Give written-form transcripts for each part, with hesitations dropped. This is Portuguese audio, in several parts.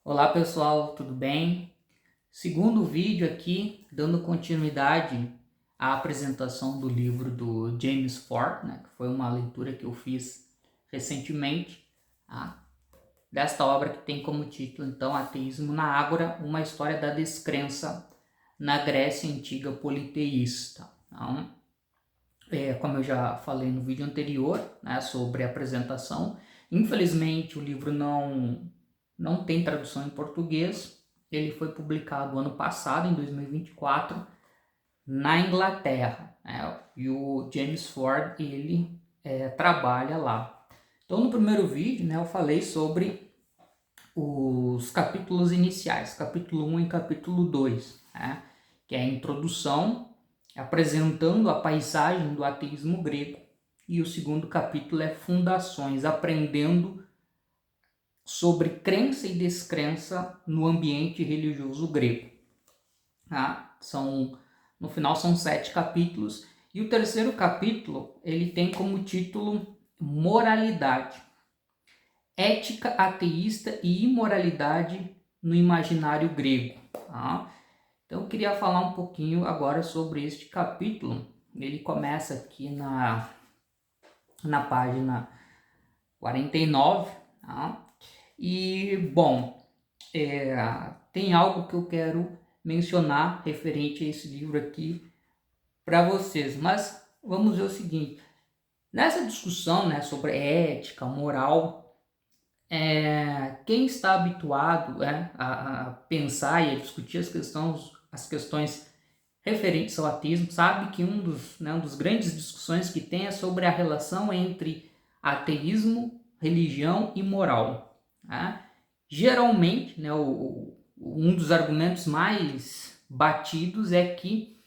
Olá pessoal, tudo bem? Segundo vídeo aqui, dando continuidade à apresentação do livro do James Ford, né, que foi uma leitura que eu fiz recentemente, tá? Desta obra que tem como título, então, Ateísmo na Ágora, uma história da descrença na Grécia Antiga Politeísta. Então, como eu já falei no vídeo anterior, né, sobre a apresentação, infelizmente o livro não tem tradução em português. Ele foi publicado ano passado, em 2024, na Inglaterra, né? E o James Ford, ele trabalha lá. Então, no primeiro vídeo, né, eu falei sobre os capítulos iniciais, capítulo 1 e capítulo 2, né, que é a introdução, apresentando a paisagem do ateísmo grego, e o segundo capítulo é Fundações, aprendendo sobre crença e descrença no ambiente religioso grego. Tá? No final são 7 capítulos, e o terceiro capítulo ele tem como título Moralidade, ética ateísta e imoralidade no imaginário grego. Tá? Então eu queria falar um pouquinho agora sobre este capítulo. Ele começa aqui na página 49, tá? E, bom, tem algo que eu quero mencionar referente a esse livro aqui para vocês, mas vamos ver o seguinte: nessa discussão, né, sobre ética, moral, quem está habituado a pensar e a discutir as questões referentes ao ateísmo sabe que um dos grandes discussões que tem é sobre a relação entre ateísmo, religião e moral. Tá? Geralmente, né, um dos argumentos mais batidos é que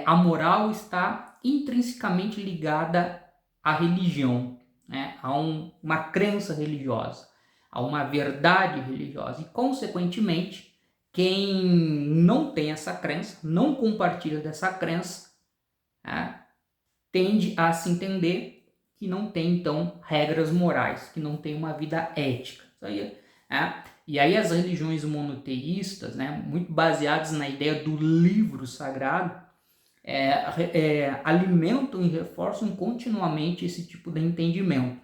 a moral está intrinsecamente ligada à religião, né, uma crença religiosa, a uma verdade religiosa. E, consequentemente, quem não tem essa crença, não compartilha dessa crença, né, tende a se entender que não tem, então, regras morais, que não tem uma vida ética. Isso aí, E aí as religiões monoteístas, né, muito baseadas na ideia do livro sagrado, alimentam e reforçam continuamente esse tipo de entendimento.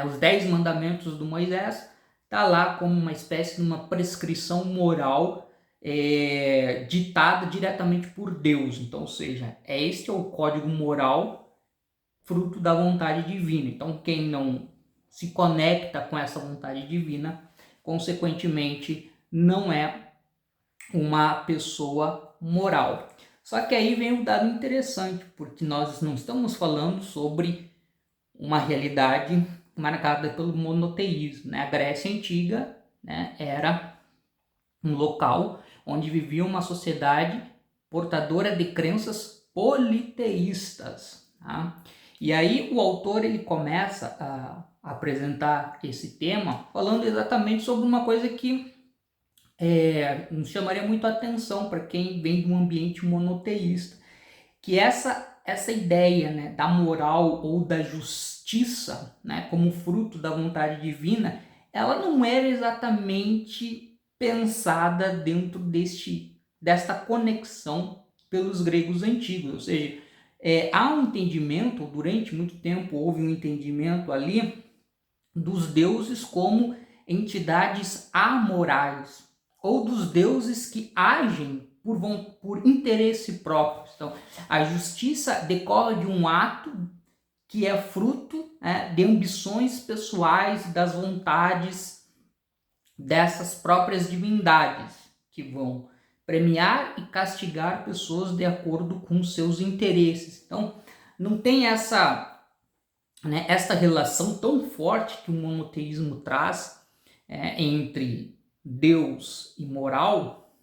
Os 10 mandamentos do Moisés está lá como uma espécie de uma prescrição moral ditada diretamente por Deus. Então, ou seja, este é o código moral fruto da vontade divina. Então, quem não se conecta com essa vontade divina, consequentemente, não é uma pessoa moral. Só que aí vem um dado interessante, porque nós não estamos falando sobre uma realidade marcada pelo monoteísmo, né? A Grécia Antiga, né, era um local onde vivia uma sociedade portadora de crenças politeístas. Tá? E aí o autor ele começa a apresentar esse tema falando exatamente sobre uma coisa que nos chamaria muito a atenção para quem vem de um ambiente monoteísta, que essa ideia, né, da moral ou da justiça, né, como fruto da vontade divina, ela não era exatamente pensada dentro desta conexão pelos gregos antigos. Ou seja, há um entendimento, durante muito tempo houve um entendimento ali dos deuses como entidades amorais, ou dos deuses que agem por interesse próprio. Então, a justiça decorre de um ato que é fruto de ambições pessoais, das vontades dessas próprias divindades, que vão premiar e castigar pessoas de acordo com seus interesses. Então, não tem essa relação tão forte que o monoteísmo traz entre Deus e moral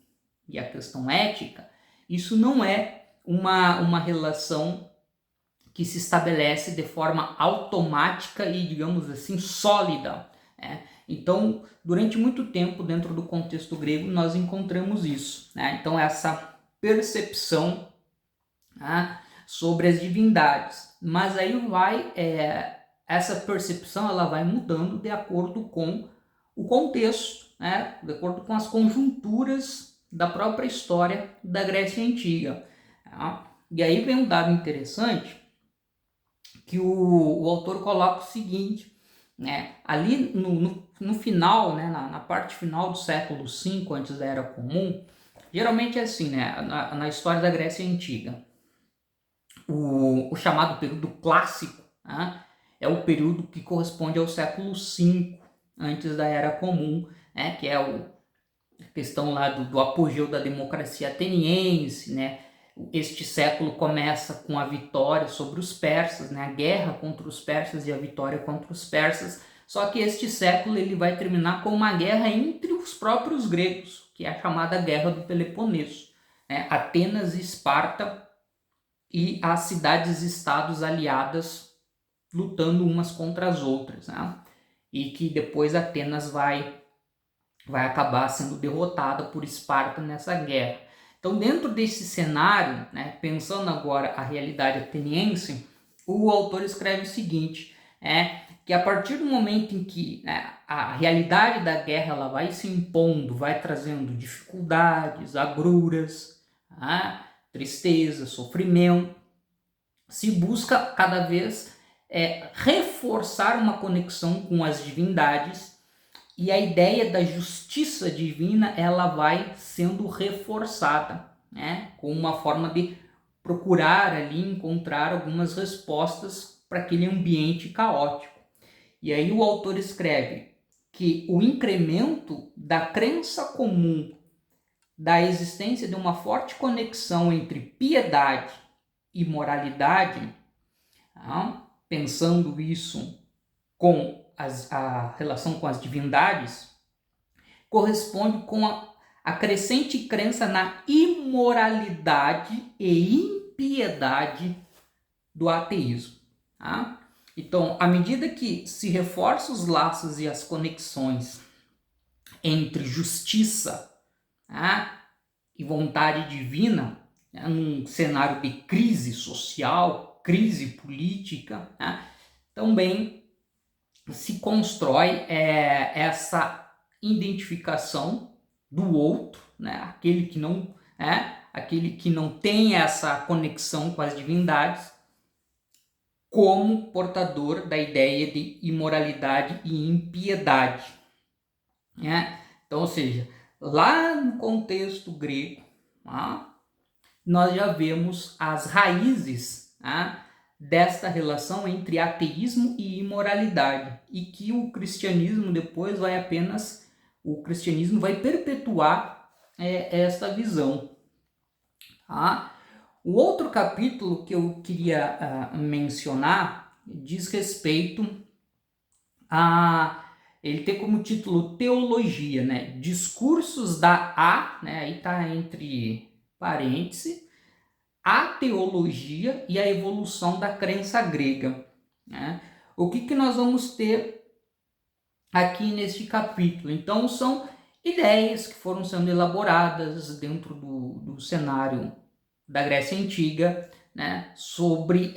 e a questão ética. Isso não é uma relação que se estabelece de forma automática e, digamos assim, sólida. Então, durante muito tempo, dentro do contexto grego, nós encontramos isso. Então, essa percepção sobre as divindades. Mas aí essa percepção ela vai mudando de acordo com o contexto, né, de acordo com as conjunturas da própria história da Grécia Antiga. Tá? E aí vem um dado interessante que o autor coloca o seguinte, né, ali no final, né, na parte final do século V, antes da Era Comum, geralmente é assim, né, na história da Grécia Antiga, o chamado período clássico, né, é o período que corresponde ao século V, antes da Era Comum, né, que é a questão lá do apogeu da democracia ateniense, né. Este século começa com a vitória sobre os persas, né, a guerra contra os persas e a vitória contra os persas, só que este século ele vai terminar com uma guerra entre os próprios gregos, que é a chamada Guerra do Peloponeso, né, Atenas e Esparta e as cidades-estados aliadas lutando umas contra as outras, né, e que depois Atenas vai acabar sendo derrotada por Esparta nessa guerra. Então, dentro desse cenário, né, pensando agora a realidade ateniense, o autor escreve o seguinte, que a partir do momento em que, né, a realidade da guerra ela vai se impondo, vai trazendo dificuldades, agruras, tristeza, sofrimento, se busca cada vez reforçar uma conexão com as divindades. E a ideia da justiça divina ela vai sendo reforçada, né, com uma forma de procurar ali encontrar algumas respostas para aquele ambiente caótico. E aí o autor escreve que o incremento da crença comum da existência de uma forte conexão entre piedade e moralidade, pensando isso com a relação com as divindades, corresponde com a crescente crença na imoralidade e impiedade do ateísmo. Tá? Então, à medida que se reforçam os laços e as conexões entre justiça, e vontade divina, num cenário de crise social, crise política, também se constrói essa identificação do outro, né? aquele que não tem essa conexão com as divindades, como portador da ideia de imoralidade e impiedade. Né? Então, ou seja, lá no contexto grego, nós já vemos as raízes desta relação entre ateísmo e imoralidade, e que o cristianismo depois o cristianismo vai perpetuar essa visão. O outro capítulo que eu queria mencionar diz respeito a... Ele tem como título Teologia, né? Discursos da né? Aí está entre parênteses, a teologia e a evolução da crença grega. Né? O que nós vamos ter aqui neste capítulo? Então, são ideias que foram sendo elaboradas dentro do cenário da Grécia Antiga, né? Sobre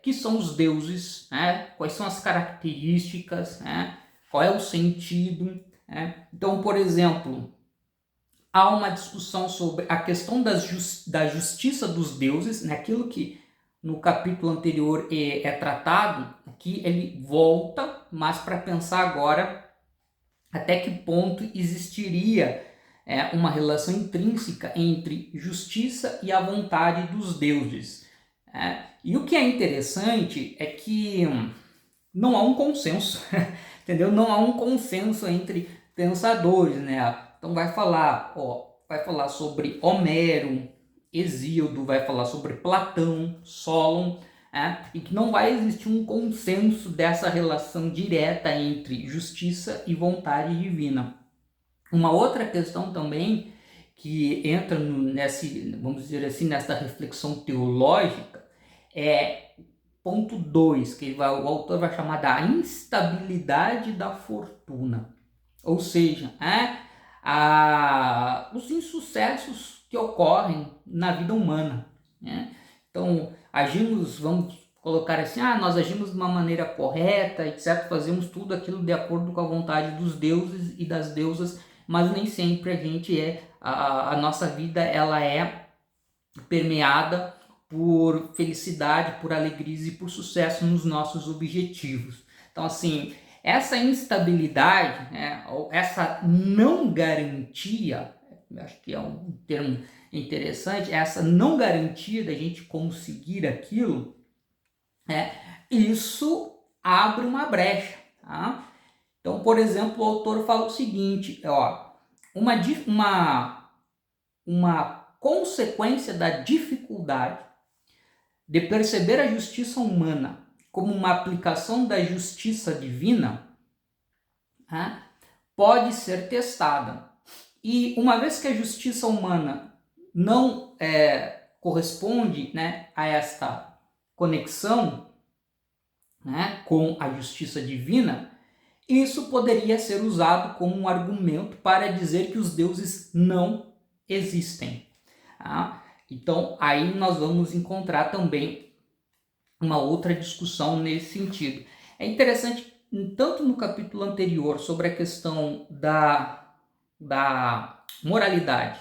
que são os deuses, né? Quais são as características, né? Qual é o sentido. Né? Então, por exemplo, há uma discussão sobre a questão da justiça dos deuses, naquilo, né, que no capítulo anterior é tratado, aqui ele volta, mas para pensar agora até que ponto existiria uma relação intrínseca entre justiça e a vontade dos deuses. E o que é interessante é que não há um consenso, entendeu? Não há um consenso entre pensadores, né? Então vai falar sobre Homero, Hesíodo, vai falar sobre Platão, Solon, e que não vai existir um consenso dessa relação direta entre justiça e vontade divina. Uma outra questão também que entra vamos dizer assim, nessa reflexão teológica é ponto 2, que o autor vai chamar da instabilidade da fortuna. Ou seja, os insucessos que ocorrem na vida humana. Né? Então, vamos colocar assim, nós agimos de uma maneira correta, etc., fazemos tudo aquilo de acordo com a vontade dos deuses e das deusas, mas nem sempre a nossa vida ela é permeada por felicidade, por alegrias e por sucesso nos nossos objetivos. Então, assim, essa instabilidade, né, ou essa não garantia, acho que é um termo interessante, essa não garantia da gente conseguir aquilo, isso abre uma brecha. Tá? Então, por exemplo, o autor fala o seguinte, uma consequência da dificuldade de perceber a justiça humana como uma aplicação da justiça divina, pode ser testada. E uma vez que a justiça humana não corresponde, né, a esta conexão, né, com a justiça divina, isso poderia ser usado como um argumento para dizer que os deuses não existem. Tá? Então, aí nós vamos encontrar também uma outra discussão nesse sentido. É interessante, tanto no capítulo anterior, sobre a questão da moralidade,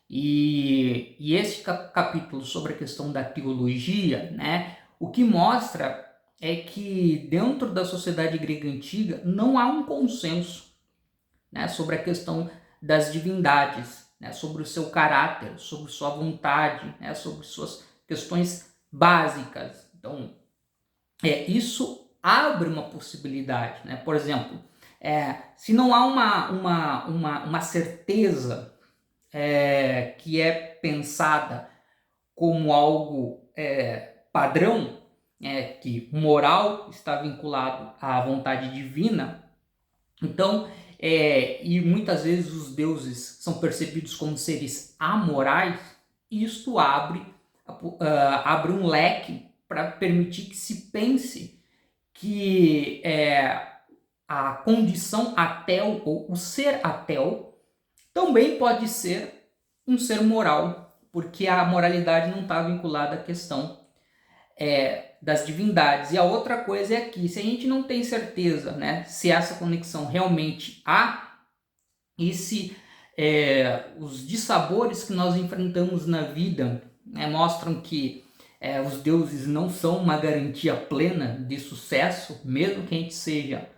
e esse capítulo sobre a questão da teologia, né, o que mostra é que dentro da sociedade grega antiga não há um consenso, né, sobre a questão das divindades, né, sobre o seu caráter, sobre sua vontade, né, sobre suas questões básicas. Então, isso abre uma possibilidade. Né? Por exemplo, se não há uma certeza que é pensada como algo padrão, que moral está vinculado à vontade divina, então, e muitas vezes os deuses são percebidos como seres amorais, isto abre um leque para permitir que se pense que a condição ateu ou o ser ateu também pode ser um ser moral, porque a moralidade não está vinculada à questão das divindades. E a outra coisa é que, se a gente não tem certeza, né, se essa conexão realmente há, e se os dissabores que nós enfrentamos na vida, né, mostram que os deuses não são uma garantia plena de sucesso, mesmo que a gente seja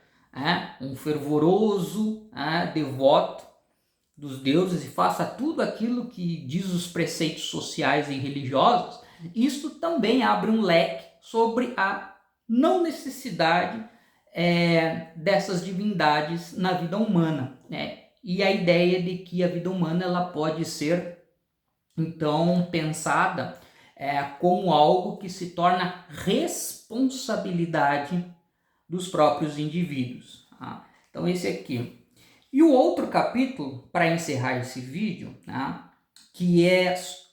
um fervoroso devoto dos deuses e faça tudo aquilo que diz os preceitos sociais e religiosos, isto também abre um leque sobre a não necessidade dessas divindades na vida humana, né? E a ideia de que a vida humana ela pode ser, então, pensada como algo que se torna responsabilidade dos próprios indivíduos. Tá? Então, esse aqui. E o outro capítulo, para encerrar esse vídeo, tá?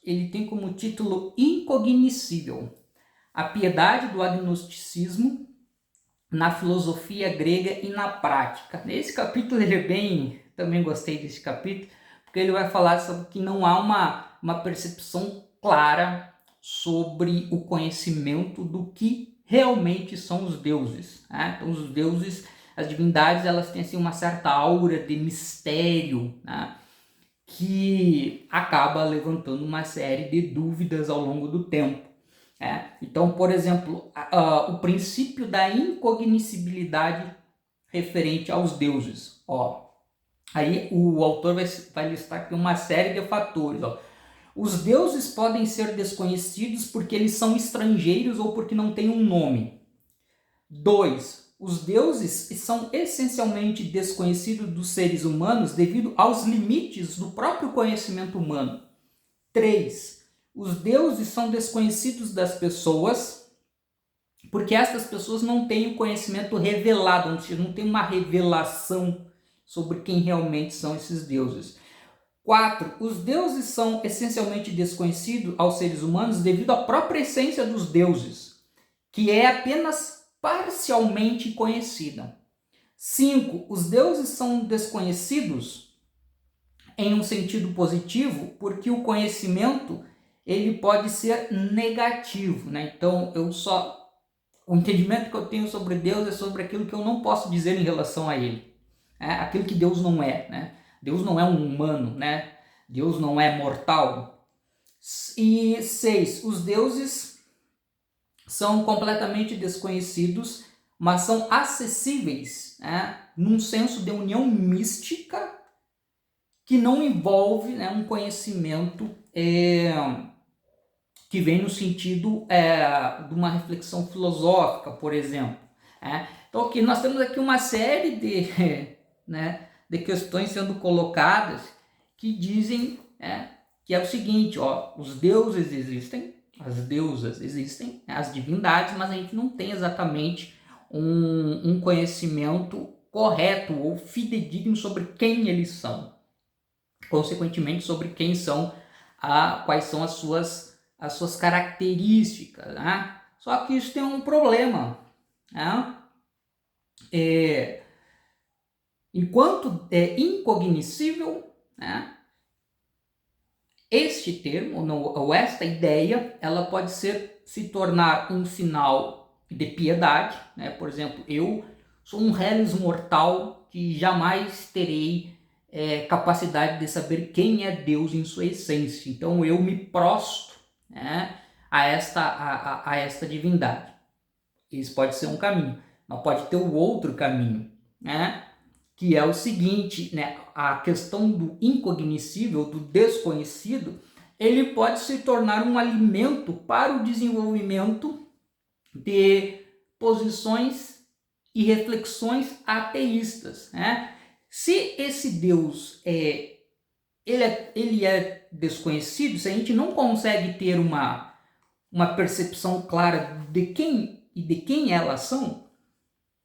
Ele tem como título Incognoscível, a piedade do agnosticismo na filosofia grega e na prática. Esse capítulo também gostei desse capítulo, porque ele vai falar sobre que não há uma percepção clara sobre o conhecimento do que realmente são os deuses. Né? Então os deuses, as divindades, elas têm assim, uma certa aura de mistério, né? Que acaba levantando uma série de dúvidas ao longo do tempo. Então, por exemplo, o princípio da incognoscibilidade referente aos deuses. Aí o autor vai listar aqui uma série de fatores. Os deuses podem ser desconhecidos porque eles são estrangeiros ou porque não têm um nome. 2. Os deuses são essencialmente desconhecidos dos seres humanos devido aos limites do próprio conhecimento humano. 3. Os deuses são desconhecidos das pessoas porque estas pessoas não têm o conhecimento revelado, não tem uma revelação sobre quem realmente são esses deuses. 4. Os deuses são essencialmente desconhecidos aos seres humanos devido à própria essência dos deuses, que é apenas parcialmente conhecida. 5. Os deuses são desconhecidos em um sentido positivo porque o conhecimento ele pode ser negativo, né? Então, o entendimento que eu tenho sobre Deus é sobre aquilo que eu não posso dizer em relação a ele. aquilo que Deus não é, né? Deus não é um humano, né? Deus não é mortal. E 6, os deuses são completamente desconhecidos, mas são acessíveis, né? Num senso de união mística que não envolve, né, um conhecimento que vem no sentido de uma reflexão filosófica, por exemplo. Então aqui nós temos aqui uma série de, né, de questões sendo colocadas que dizem que é o seguinte, ó, os deuses existem, as deusas existem, as divindades, mas a gente não tem exatamente um conhecimento correto ou fidedigno sobre quem eles são, consequentemente sobre quem são, quais são as suas características, né? Só que isso tem um problema, né? Enquanto é incognoscível, né, este termo, ou esta ideia, ela pode se tornar um sinal de piedade, né? Por exemplo, eu sou um reles mortal que jamais terei capacidade de saber quem é Deus em sua essência. Então eu me prostro, né, a esta divindade. Isso pode ser um caminho, mas pode ter o outro caminho, né? Que é o seguinte, né? A questão do incognoscível, do desconhecido, ele pode se tornar um alimento para o desenvolvimento de posições e reflexões ateístas, né? Se esse Deus ele é desconhecido, se a gente não consegue ter uma percepção clara de quem elas são,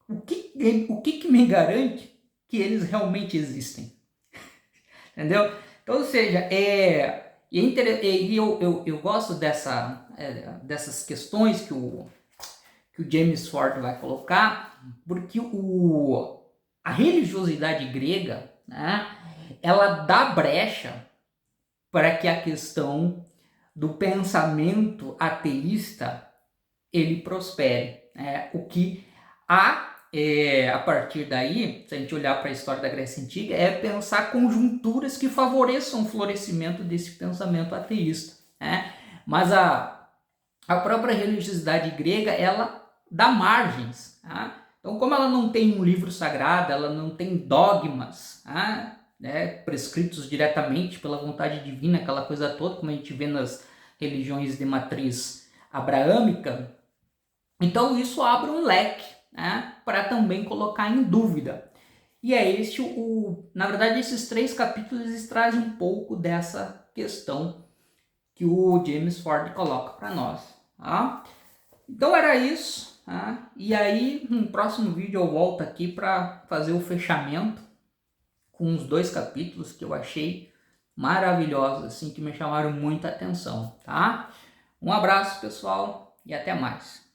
o que me garante que eles realmente existem? Entendeu? Então, ou seja, eu gosto dessas questões que o James Ford vai colocar, porque a religiosidade grega, né, ela dá brecha para que a questão do pensamento ateísta ele prospere. O que a partir daí, se a gente olhar para a história da Grécia Antiga, é pensar conjunturas que favoreçam o florescimento desse pensamento ateísta, né? Mas a própria religiosidade grega, ela dá margens, tá? Então, como ela não tem um livro sagrado, ela não tem dogmas, né, prescritos diretamente pela vontade divina, aquela coisa toda, como a gente vê nas religiões de matriz abraâmica, então isso abre um leque, né, para também colocar em dúvida. E é na verdade, esses 3 capítulos eles trazem um pouco dessa questão que o James Ford coloca para nós. Tá? Então era isso. Tá? E aí, no próximo vídeo eu volto aqui para fazer o fechamento com os 2 capítulos que eu achei maravilhosos, assim, que me chamaram muita atenção. Tá? Um abraço, pessoal, e até mais.